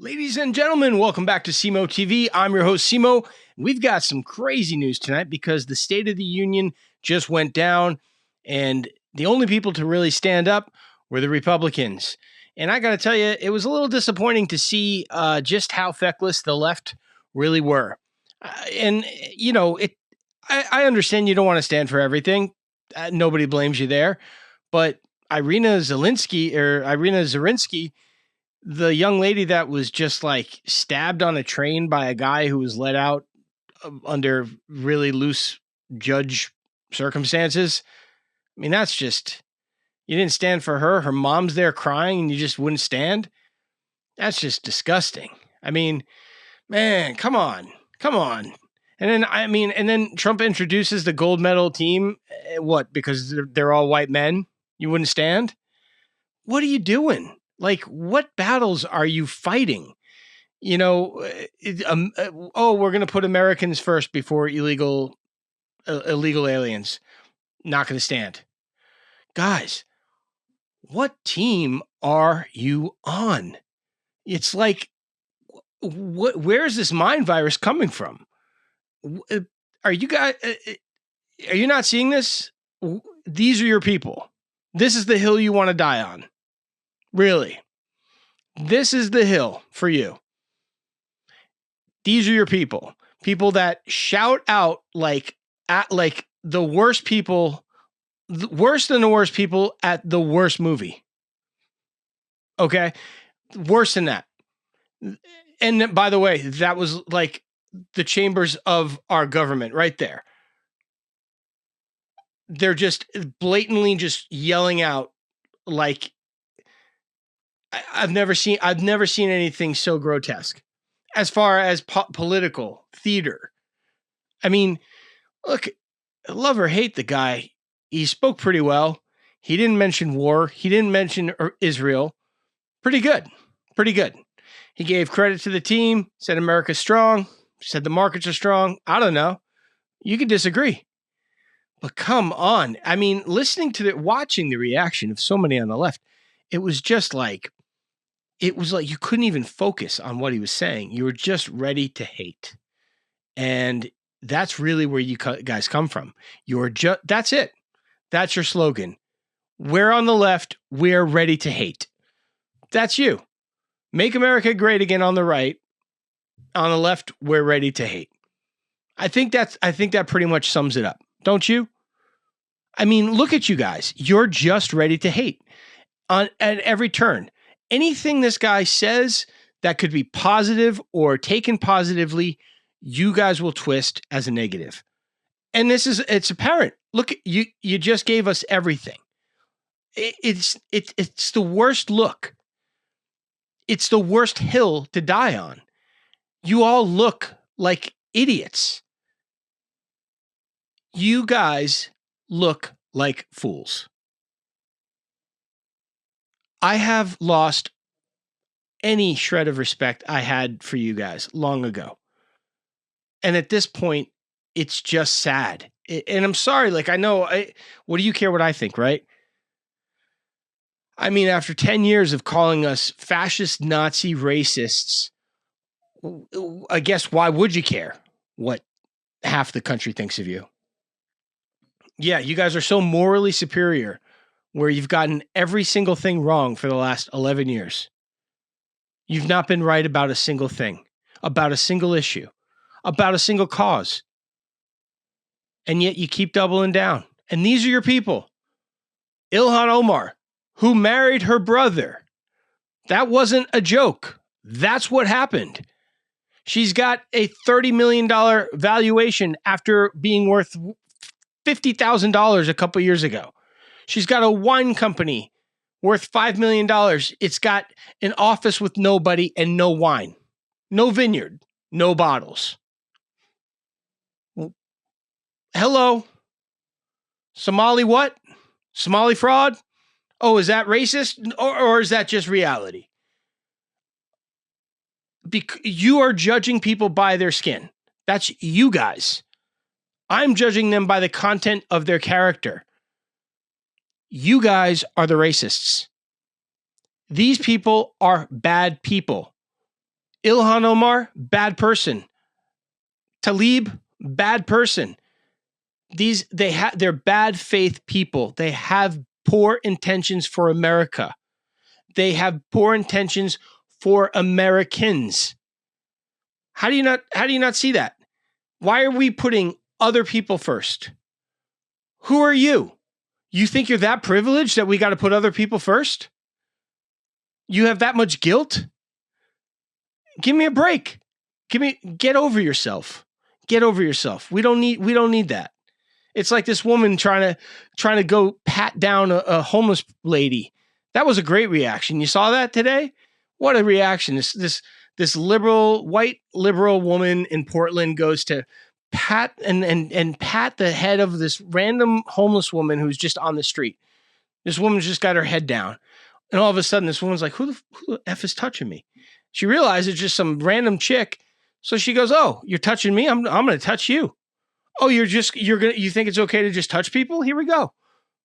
Ladies and gentlemen, welcome back to SEMO TV. I'm your host, SEMO. We've got some crazy news tonight because the State of the Union just went down, and the only people to really stand up were the Republicans. And I got to tell you, it was a little disappointing to see just how feckless the left really were. I understand you don't want to stand for everything. Nobody blames you there. But Irina Zirinsky, the young lady that was just like stabbed on a train by a guy who was let out under really loose judge circumstances. I mean, that's just, you didn't stand for her. Her mom's there crying and you just wouldn't stand. That's just disgusting. I mean, man, come on. And then Trump introduces the gold medal team. What? Because they're all white men. You wouldn't stand? What are you doing? Like, what battles are you fighting? We're going to put Americans first before illegal aliens. Not going to stand. Guys, what team are you on? It's like, where is this mind virus coming from? Are you not seeing this? These are your people. This is the hill you want to die on. Really. This is the hill for you. These are your people. People that shout out like the worst people, worse than the worst people at the worst movie. Okay? Worse than that. And by the way, that was like the chambers of our government right there. They're just blatantly just yelling out like, I've never seen anything so grotesque as far as political theater. I mean, look, love or hate the guy, he spoke pretty well. He didn't mention war. He didn't mention Israel. Pretty good. He gave credit to the team, said America's strong, said the markets are strong. I don't know. You could disagree. But come on. I mean, watching the reaction of so many on the left, it was like you couldn't even focus on what he was saying. You were just ready to hate. And that's really where you guys come from. That's it. That's your slogan. We're on the left. We're ready to hate. That's you. Make America great again on the right. On the left, we're ready to hate. I think that pretty much sums it up. Don't you? I mean, look at you guys. You're just ready to hate at every turn. Anything this guy says that could be positive or taken positively, you guys will twist as a negative. And it's apparent. Look, you just gave us everything. It's the worst look. It's the worst hill to die on. You all look like idiots. You guys look like fools. I have lost any shred of respect I had for you guys long ago. And at this point, it's just sad. And I'm sorry, like, I know, what do you care what I think, right? I mean, after 10 years of calling us fascist, Nazi, racists, I guess why would you care what half the country thinks of you? Yeah, you guys are so morally superior where you've gotten every single thing wrong for the last 11 years. You've not been right about a single thing, about a single issue, about a single cause. And yet you keep doubling down. And these are your people. Ilhan Omar, who married her brother. That wasn't a joke. That's what happened. She's got a $30 million valuation after being worth $50,000 a couple years ago. She's got a wine company worth $5 million. It's got an office with nobody and no wine, no vineyard, no bottles. Hello? Somali what? Somali fraud? Oh, is that racist? Or is that just reality? You are judging people by their skin. That's you guys. I'm judging them by the content of their character. You guys are the racists. These people are bad people. Ilhan Omar, bad person. Talib, bad person. They're bad faith people. They have poor intentions for America. They have poor intentions for Americans. How do you not see that? Why are we putting other people first? Who are you? You think you're that privileged that we got to put other people first? You have that much guilt? Give me a break. Get over yourself. Get over yourself. We don't need that. It's like this woman trying to go pat down a homeless lady. That was a great reaction. You saw that today? What a reaction. This white liberal woman in Portland goes to pat and pat the head of this random homeless woman who's just on the street. This woman's just got her head down. And all of a sudden this woman's like, who the F is touching me? She realizes it's just some random chick. So she goes, "Oh, you're touching me? I'm going to touch you. Oh, you think it's okay to just touch people? Here we go.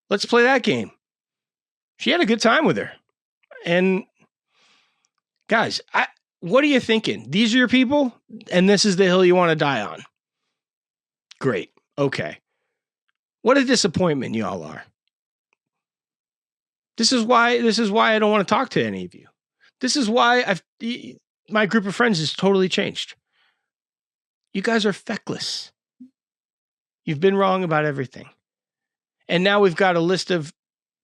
Let's play that game." She had a good time with her. And guys, what are you thinking? These are your people, and this is the hill you want to die on. Great. Okay. What a disappointment y'all are. This is why I don't want to talk to any of you. This is why my group of friends has totally changed. You guys are feckless. You've been wrong about everything. And now we've got a list of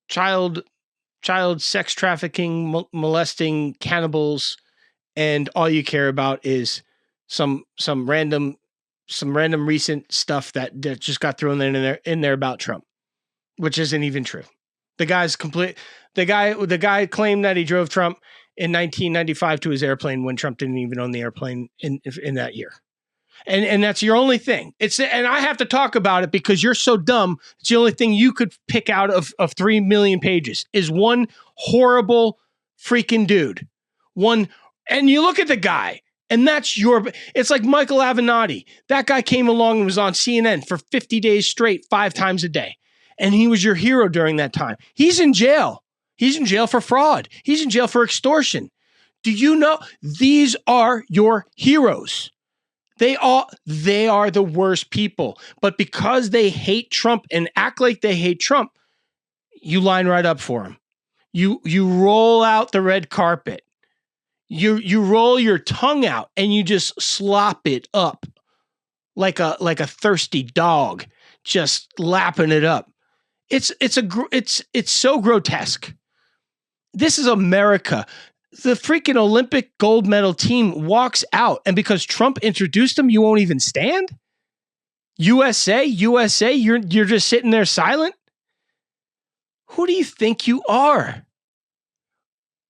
child sex trafficking, molesting cannibals, and all you care about is some random recent stuff that just got thrown in there about Trump, which isn't even true. The guy claimed that he drove Trump in 1995 to his airplane when Trump didn't even own the airplane in that year. And that's your only thing. And I have to talk about it because you're so dumb. It's the only thing you could pick out of 3 million pages is one horrible freaking dude. And you look at the guy, and it's like Michael Avenatti. That guy came along and was on CNN for 50 days straight, 5 times a day. And he was your hero during that time. He's in jail. He's in jail for fraud. He's in jail for extortion. Do you know these are your heroes? They are the worst people. But because they hate Trump and act like they hate Trump, you line right up for him. You roll out the red carpet. You roll your tongue out and you just slop it up like a thirsty dog, just lapping it up. It's so grotesque. This is America. The freaking Olympic gold medal team walks out, and because Trump introduced them, you won't even stand? USA, you're just sitting there silent? Who do you think you are?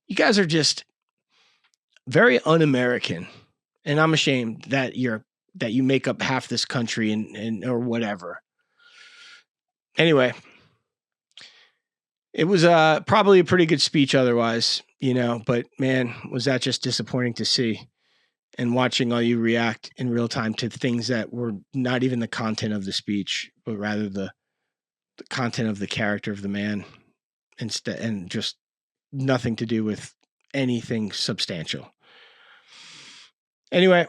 You guys are just very un-American, and I'm ashamed that you make up half this country and or whatever. Anyway, it was probably a pretty good speech otherwise, but man, was that just disappointing to see, and watching all you react in real time to things that were not even the content of the speech, but rather the content of the character of the man instead, and just nothing to do with anything substantial. Anyway,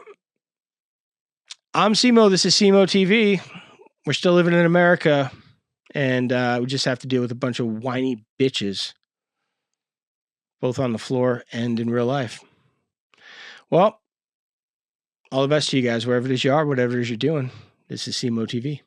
I'm Simo. This is Simo TV. We're still living in America. And we just have to deal with a bunch of whiny bitches, both on the floor and in real life. Well, all the best to you guys, wherever it is you are, whatever it is you're doing. This is Simo TV.